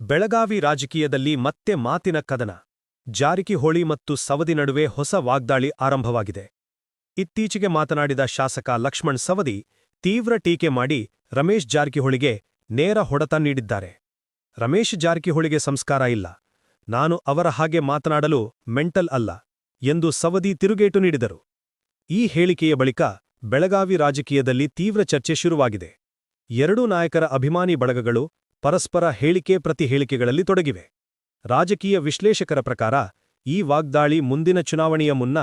ಬೆಳಗಾವಿ ರಾಜಕೀಯದಲ್ಲಿ ಮತ್ತೆ ಮಾತಿನ ಕದನ. ಜಾರಕಿಹೊಳಿ ಮತ್ತು ಸವದಿ ನಡುವೆ ಹೊಸ ವಾಗ್ದಾಳಿ ಆರಂಭವಾಗಿದೆ. ಇತ್ತೀಚೆಗೆ ಮಾತನಾಡಿದ ಶಾಸಕ ಲಕ್ಷ್ಮಣ್ ಸವದಿ ತೀವ್ರ ಟೀಕೆ ಮಾಡಿ ರಮೇಶ್ ಜಾರಕಿಹೊಳಿಗೆ ನೇರ ಹೊಡೆತ ನೀಡಿದ್ದಾರೆ. ರಮೇಶ್ ಜಾರಕಿಹೊಳಿಗೆ ಸಂಸ್ಕಾರ ಇಲ್ಲ, ನಾನು ಅವರ ಹಾಗೆ ಮಾತನಾಡಲು ಮೆಂಟಲ್ ಅಲ್ಲ ಎಂದು ಸವದಿ ತಿರುಗೇಟು ನೀಡಿದರು. ಈ ಹೇಳಿಕೆಯ ಬಳಿಕ ಬೆಳಗಾವಿ ರಾಜಕೀಯದಲ್ಲಿ ತೀವ್ರ ಚರ್ಚೆ ಶುರುವಾಗಿದೆ. ಎರಡೂ ನಾಯಕರ ಅಭಿಮಾನಿ ಬಳಗಗಳು ಪರಸ್ಪರ ಹೇಳಿಕೆ ಪ್ರತಿ ಹೇಳಿಕೆಗಳಲ್ಲಿ ತೊಡಗಿವೆ. ರಾಜಕೀಯ ವಿಶ್ಲೇಷಕರ ಪ್ರಕಾರ ಈ ವಾಗ್ದಾಳಿ ಮುಂದಿನ ಚುನಾವಣೆಯ ಮುನ್ನ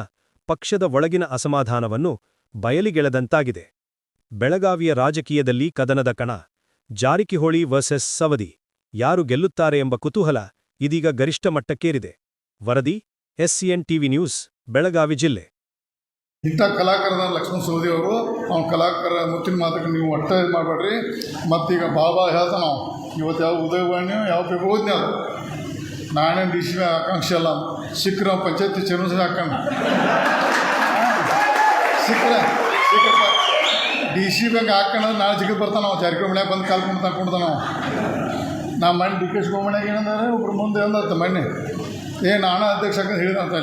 ಪಕ್ಷದ ಒಳಗಿನ ಅಸಮಾಧಾನವನ್ನು ಬಯಲಿಗೆಳೆದಂತಾಗಿದೆ. ಬೆಳಗಾವಿಯ ರಾಜಕೀಯದಲ್ಲಿ ಕದನದ ಕಣ. ಜಾರಕಿಹೊಳಿ ವರ್ಸಸ್ ಸವದಿ, ಯಾರು ಗೆಲ್ಲುತ್ತಾರೆ ಎಂಬ ಕುತೂಹಲ ಇದೀಗ ಗರಿಷ್ಠ ಮಟ್ಟಕ್ಕೇರಿದೆ. ವರದಿ SCN TV ನ್ಯೂಸ್, ಬೆಳಗಾವಿ ಜಿಲ್ಲೆ. ಇಂಥ ಕಲಾಕಾರದ ಲಕ್ಷ್ಮಣ್ ಸವದಿ ಅವರು ಅವ್ನ ಕಲಾಕಾರ ಮುತ್ತಿನ ಮಾತಕ್ಕೆ ನೀವು ಒಟ್ಟೆ ಮಾಡಬೇಡ್ರಿ. ಮತ್ತೀಗ ಬಾಬಾ ಹೇಳ್ತಾ ನಾವು ಇವತ್ತು ಯಾವ ಉದಯವಾಣಿ ಯಾವ ಪೇಪರ್ ಓದ್ನಿ ಅದು ನಾನೇನು DC ಆಕಾಂಕ್ಷೆ ಅಲ್ಲ. ಸಿಕ್ಕರೆ ಪಂಚಾಯತಿ ಚೇರ್ಮನ್ ಹಾಕೊಂಡು ಸಿಕ್ಕರೆ DC ಬ್ಯಾಂಕ್ ಹಾಕೊಂಡು ನಾಳೆ ಜಿಗಿದು ಬರ್ತಾನೆ ನಾವು. ಜಾರಕಿಹೊಳಿ ಮನ್ಯಾಗ ಬಂದು ಕಾಲ್ಕೊಂಡು ತಗೊಂಡ್ದ ನಾವು. ನಾ ಮಣ್ಣು DK ಶಿವಮಣ್ಯಾಗ ಏನಂದ್ರೆ ಒಬ್ರು ಮುಂದೆ ಅಂದತ್ತ ಮಣ್ಣೆ ನಾನೇ ಅಧ್ಯಕ್ಷ ಹಾಕಂತ ಹೇಳಿದಂತ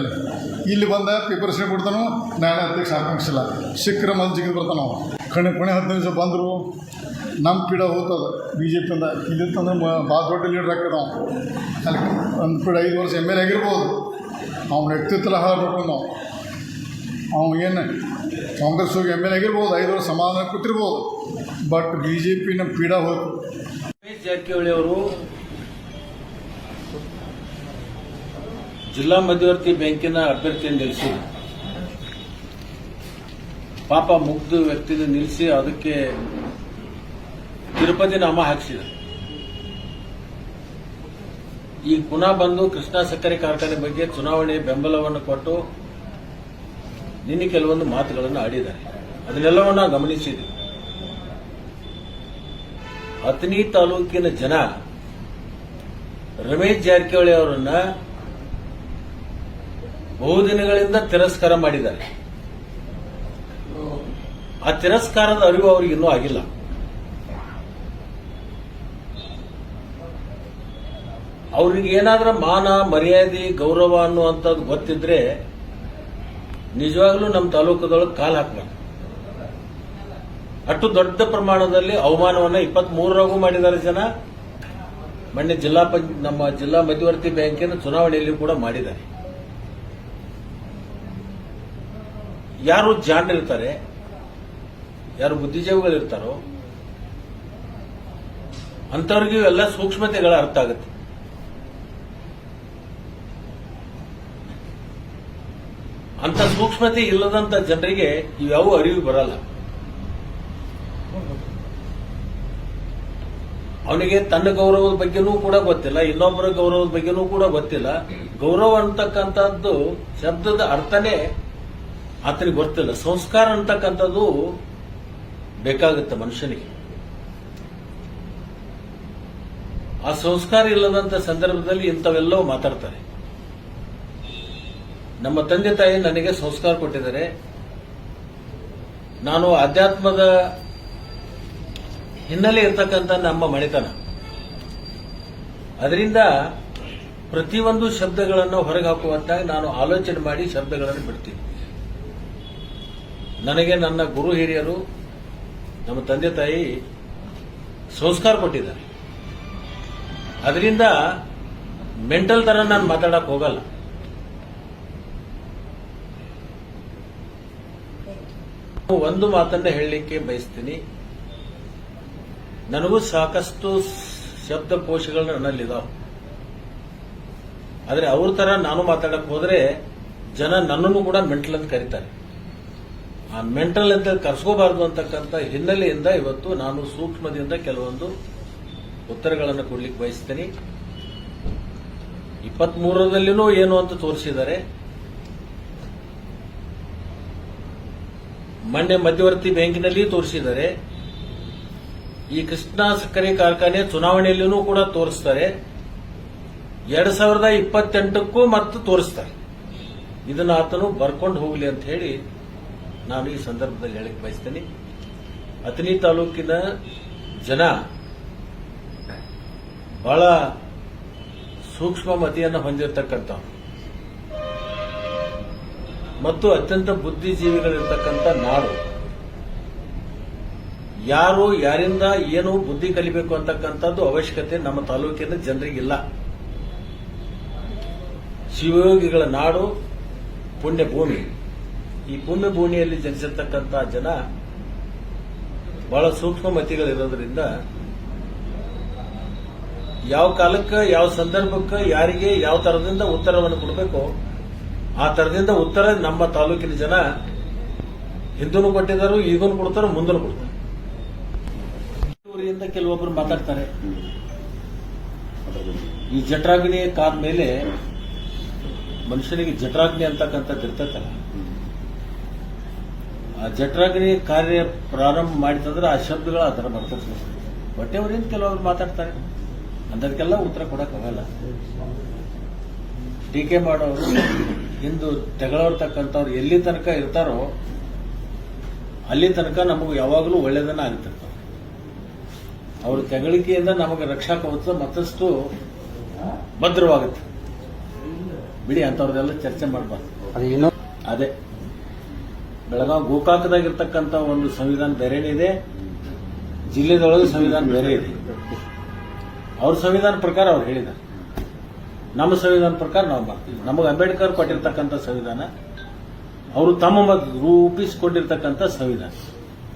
ಇಲ್ಲಿ ಬಂದ ಪೇಪರ್ಸ್ನೇ ಬಿಡ್ತಾನು. ನಾನೇ ಅಧ್ಯಕ್ಷ ಆಕಾಂಕ್ಷಿಲ್ಲ. ಸಿಕ್ಕರೆ ಮಂದಿ ಜಿಗಿದು ಬರ್ತಾನೆ ನಾವು. ಕಣೆ 15 ದಿವಸ ಬಂದರು ನಮ್ಮ ಪೀಡ ಹೋಗ್ತದೆ BJPಯಿಂದ. ಇಲ್ಲಿಂತಂದ್ರೆ ಭಾಳ ದೊಡ್ಡ ಲೀಡರ್ ಹಾಕಿದ ನಾವು. ಅಲ್ಲಿ ಒಂದು ಪೀಡ 5 ವರ್ಷ MLA ಆಗಿರ್ಬೋದು. ಅವ್ನ ವ್ಯಕ್ತಿತ್ವ ಹಾಳಬೇಕು ನಾವು. ಅವ್ನು ಏನು ಕಾಂಗ್ರೆಸ್ ಹೋಗಿ MLA ಆಗಿರ್ಬೋದು, 5 ವರ್ಷ ಸಮಾಧಾನ ಕೂತಿರ್ಬೋದು. ಬಟ್ BJP ನಮ್ಮ ಪೀಡ ಹೋಯ್ತು. ರಮೇಶ್ ಜಾರಕಿಹೊಳಿ ಅವರು ಜಿಲ್ಲಾ ಮಧ್ಯವರ್ತಿ ಬ್ಯಾಂಕಿನ ಅಭ್ಯರ್ಥಿಯನ್ನು ನಿಲ್ಲಿಸಿ, ಪಾಪ ಮುಗ್ಧ ವ್ಯಕ್ತಿನ ನಿಲ್ಲಿಸಿ ಅದಕ್ಕೆ ತಿರುಪತಿ ನಾಮ ಹಾಕಿಸಿದರು. ಈಗ ಪುನಃ ಬಂದು ಕೃಷ್ಣಾ ಸಕ್ಕರೆ ಕಾರ್ಖಾನೆ ಬಗ್ಗೆ ಚುನಾವಣೆ ಬೆಂಬಲವನ್ನು ಕೊಟ್ಟು ನಿನ್ನೆ ಕೆಲವೊಂದು ಮಾತುಗಳನ್ನು ಆಡಿದ್ದಾರೆ. ಅದನ್ನೆಲ್ಲವನ್ನ ಗಮನಿಸಿದೆ. ಅಥಣಿ ತಾಲೂಕಿನ ಜನ ರಮೇಶ್ ಜಾರಕಿಹೊಳಿ ಅವರನ್ನ ಬಹುದಿನಗಳಿಂದ ತಿರಸ್ಕಾರ ಮಾಡಿದ್ದಾರೆ. ಆ ತಿರಸ್ಕಾರದ ಅರಿವು ಅವರಿಗೆ ಇನ್ನೂ ಆಗಿಲ್ಲ. ಅವ್ರಿಗೆ ಏನಾದ್ರೂ ಮಾನ ಮರ್ಯಾದೆ ಗೌರವ ಅನ್ನುವಂಥದ್ದು ಗೊತ್ತಿದ್ರೆ ನಿಜವಾಗ್ಲೂ ನಮ್ಮ ತಾಲೂಕದೊಳಗೆ ಕಾಲು ಹಾಕ್ಬೇಕು. ಅಷ್ಟು ದೊಡ್ಡ ಪ್ರಮಾಣದಲ್ಲಿ ಅವಮಾನವನ್ನು 23ರಾಗೂ ಮಾಡಿದ್ದಾರೆ ಜನ. ಮೊನ್ನೆ ನಮ್ಮ ಜಿಲ್ಲಾ ಮಧ್ಯವರ್ತಿ ಬ್ಯಾಂಕಿನ ಚುನಾವಣೆಯಲ್ಲಿ ಕೂಡ ಮಾಡಿದ್ದಾರೆ. ಯಾರು ಜಾಣರಿರ್ತಾರೆ, ಯಾರು ಬುದ್ಧಿಜೀವಿಗಳಿರ್ತಾರೋ ಅಂಥವ್ರಿಗೂ ಎಲ್ಲ ಸೂಕ್ಷ್ಮತೆಗಳ ಅರ್ಥ ಆಗುತ್ತೆ. ಅಂತ ಸೂಕ್ಷ್ಮತೆ ಇಲ್ಲದಂತ ಜನರಿಗೆ ಇವ್ಯಾವ ಅರಿವು ಬರಲ್ಲ. ಅವನಿಗೆ ತನ್ನ ಗೌರವದ ಬಗ್ಗೆನೂ ಕೂಡ ಗೊತ್ತಿಲ್ಲ, ಇನ್ನೊಬ್ಬರ ಗೌರವದ ಬಗ್ಗೆನೂ ಕೂಡ ಗೊತ್ತಿಲ್ಲ. ಗೌರವ ಅಂತಕ್ಕಂಥದ್ದು ಶಬ್ದದ ಅರ್ಥನೇ ಆತನಿಗೆ ಗೊತ್ತಿಲ್ಲ. ಸಂಸ್ಕಾರ ಅಂತಕ್ಕಂಥದ್ದು ಬೇಕಾಗುತ್ತೆ ಮನುಷ್ಯನಿಗೆ. ಆ ಸಂಸ್ಕಾರ ಇಲ್ಲದಂತ ಸಂದರ್ಭದಲ್ಲಿ ಇಂಥವೆಲ್ಲವೂ ಮಾತಾಡ್ತಾರೆ. ನಮ್ಮ ತಂದೆ ತಾಯಿ ನನಗೆ ಸಂಸ್ಕಾರ ಕೊಟ್ಟಿದ್ದಾರೆ. ನಾನು ಆಧ್ಯಾತ್ಮದ ಹಿನ್ನೆಲೆ ಇರ್ತಕ್ಕಂಥ ನಮ್ಮ ಮನೆತನ. ಅದರಿಂದ ಪ್ರತಿಯೊಂದು ಶಬ್ದಗಳನ್ನು ಹೊರಗೆ ಹಾಕುವಂತಾಗಿ ನಾನು ಆಲೋಚನೆ ಮಾಡಿ ಶಬ್ದಗಳನ್ನು ಬಿಡ್ತೀನಿ. ನನಗೆ ನನ್ನ ಗುರು ಹಿರಿಯರು, ನಮ್ಮ ತಂದೆ ತಾಯಿ ಸಂಸ್ಕಾರ ಕೊಟ್ಟಿದ್ದಾರೆ. ಅದರಿಂದ ಮೆಂಟಲ್ ತರ ನಾನು ಮಾತಾಡಕ್ ಹೋಗಲ್ಲ. ಒಂದು ಮಾತನ್ನ ಹೇಳಲಿಕ್ಕೆ ಬಯಸ್ತೀನಿ. ನನಗೂ ಸಾಕಷ್ಟು ಶಬ್ದಕೋಶಗಳು ನನ್ನಲ್ಲಿದ್ದಾವೆ. ಆದರೆ ಅವ್ರ ತರ ನಾನು ಮಾತಾಡಕ್ ಹೋದ್ರೆ ಜನ ನನ್ನನ್ನು ಕೂಡ ಮೆಂಟಲ್ ಅಂತ ಕರೀತಾರೆ. ಆ ಮೆಂಟಲ್ ಅಂತ ಕರ್ಸ್ಕೋಬಾರದು ಅಂತಕ್ಕಂಥ ಹಿನ್ನೆಲೆಯಿಂದ ಇವತ್ತು ನಾನು ಸೂಕ್ಷ್ಮದಿಂದ ಕೆಲವೊಂದು ಉತ್ತರಗಳನ್ನು ಕೊಡ್ಲಿಕ್ಕೆ ಬಯಸ್ತೀನಿ. 23ರಲ್ಲಿನೂ ಏನು ಅಂತ ತೋರಿಸಿದ್ದಾರೆ. ಮೊನ್ನೆ ಮಧ್ಯವರ್ತಿ ಬ್ಯಾಂಕಿನಲ್ಲಿ ತೋರಿಸಿದ್ದಾರೆ. ಈ ಕೃಷ್ಣಾ ಸಕ್ಕರೆ ಕಾರ್ಖಾನೆ ಚುನಾವಣೆಯಲ್ಲೂ ಕೂಡ ತೋರಿಸ್ತಾರೆ. 2028ಕ್ಕೂ ಮತ್ತು ತೋರಿಸ್ತಾರೆ. ಇದನ್ನು ಆತನು ಬರ್ಕೊಂಡು ಹೋಗಲಿ ಅಂತ ಹೇಳಿ ನಾನು ಈ ಸಂದರ್ಭದಲ್ಲಿ ಹೇಳಕ್ಕೆ ಬಯಸ್ತೇನೆ. ಅಥಣಿ ತಾಲೂಕಿನ ಜನ ಬಹಳ ಸೂಕ್ಷ್ಮ ಮತಿಯನ್ನು ಹೊಂದಿರತಕ್ಕಂಥ ಮತ್ತು ಅತ್ಯಂತ ಬುದ್ಧಿಜೀವಿಗಳಿರ್ತಕ್ಕಂಥ ನಾಡು. ಯಾರು ಯಾರಿಂದ ಏನು ಬುದ್ಧಿ ಕಲಿಬೇಕು ಅಂತಕ್ಕಂಥದ್ದು ಅವಶ್ಯಕತೆ ನಮ್ಮ ತಾಲೂಕಿನ ಜನರಿಗಿಲ್ಲ. ಶಿವಯೋಗಿಗಳ ನಾಡು, ಪುಣ್ಯ ಭೂಮಿ. ಈ ಪುಣ್ಯ ಭೂಮಿಯಲ್ಲಿ ಜನಿಸಿರ್ತಕ್ಕಂಥ ಜನ ಬಹಳ ಸೂಕ್ಷ್ಮ ಮತಿಗಳಿರೋದ್ರಿಂದ ಯಾವ ಕಾಲಕ್ಕೆ ಯಾವ ಸಂದರ್ಭಕ್ಕೆ ಯಾರಿಗೆ ಯಾವ ತರದಿಂದ ಉತ್ತರವನ್ನು ಕೊಡಬೇಕು ಆ ತರದಿಂದ ಉತ್ತರ ನಮ್ಮ ತಾಲೂಕಿನ ಜನ ಹಿಂದೂ ಕೊಟ್ಟಿದ್ದಾರೆ, ಈಗೂ ಕೊಡ್ತಾರೆ, ಮುಂದೂ ಕೊಡ್ತಾರೆ. ಊರಿಂದ ಕೆಲವೊಬ್ಬರು ಮಾತಾಡ್ತಾರೆ, ಈ ಜಠರಾಗ್ನಿ ಕಾದ ಮೇಲೆ ಮನುಷ್ಯನಿಗೆ ಜಠರಾಗ್ನಿ ಅಂತಕ್ಕಂಥದ್ದು ಇರ್ತೈತಲ್ಲ, ಆ ಜಠರಾಗ್ನಿ ಕಾರ್ಯ ಪ್ರಾರಂಭ ಮಾಡಿತಂದ್ರೆ ಆ ಶಬ್ದಗಳು ಆ ಥರ ಬರ್ತದೆ. ಹೊಟ್ಟೆವರಿಂದ ಕೆಲವರು ಮಾತಾಡ್ತಾರೆ, ಅಂಥದಕ್ಕೆಲ್ಲ ಉತ್ತರ ಕೊಡಕ್ಕಾಗಲ್ಲ. ಟೀಕೆ ಮಾಡೋರು, ಹಿಂದೂ ತೆಗಳೋರ್ತಕ್ಕಂಥವ್ರು ಎಲ್ಲಿ ತನಕ ಇರ್ತಾರೋ ಅಲ್ಲಿ ತನಕ ನಮಗೆ ಯಾವಾಗಲೂ ಒಳ್ಳೆಯದನ್ನ ಆಗ್ತಿರ್ತಾರೆ. ಅವ್ರ ತೆಗಳಿಕೆಯಿಂದ ನಮಗೆ ರಕ್ಷಾ ಕವಚ ಮತ್ತಷ್ಟು ಭದ್ರವಾಗುತ್ತೆ. ಬಿಡಿ, ಅಂಥವ್ರದೆಲ್ಲ ಚರ್ಚೆ ಮಾಡಬಾರ್ದು. ಅದೇ ಬೆಳಗಾವಿ ಗೋಕಾಕದಾಗಿರ್ತಕ್ಕಂಥ ಒಂದು ಸಂವಿಧಾನ ಬೇರೆನೇ ಇದೆ, ಜಿಲ್ಲೆದೊಳಗೆ ಸಂವಿಧಾನ ಬೇರೆ ಇದೆ. ಅವ್ರ ಸಂವಿಧಾನ ಪ್ರಕಾರ ಅವ್ರು ಹೇಳಿದ್ದಾರೆ, ನಮ್ಮ ಸಂವಿಧಾನ ಪ್ರಕಾರ ನಾವು ಮಾಡ್ತೀವಿ. ನಮಗೆ ಅಂಬೇಡ್ಕರ್ ಕೊಟ್ಟಿರ್ತಕ್ಕಂಥ ಸಂವಿಧಾನ, ಅವರು ತಮ್ಮ ರೂಪಿಸಿಕೊಂಡಿರ್ತಕ್ಕಂಥ ಸಂವಿಧಾನ,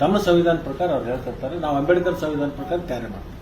ತಮ್ಮ ಸಂವಿಧಾನ ಪ್ರಕಾರ ಅವ್ರು ಹೇಳ್ತಿರ್ತಾರೆ. ನಾವು ಅಂಬೇಡ್ಕರ್ ಸಂವಿಧಾನ ಪ್ರಕಾರ ಕಾರ್ಯ ಮಾಡ್ತೀವಿ.